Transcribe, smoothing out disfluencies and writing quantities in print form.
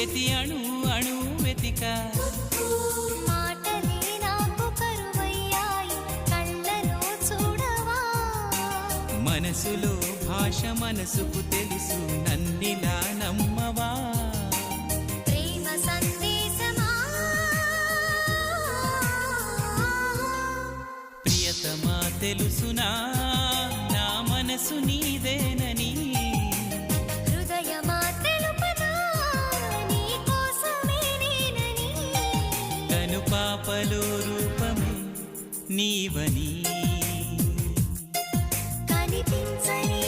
ప్రతి అణు అణు వెతిక మాటలే నాకు కరువయ్యాయి కళ్ళలో చూడవా మనసులో భాష మనసుకు తెలుసు నన్నిలా నమ్మవా ప్రేమ సందేశమా ప్రియతమా తెలుసునా నా మనసు నీదేనని హృదయమా తెలుపనా నీ కోసమే నేనని కను పాపలో రూపమే నీవని కనిపించని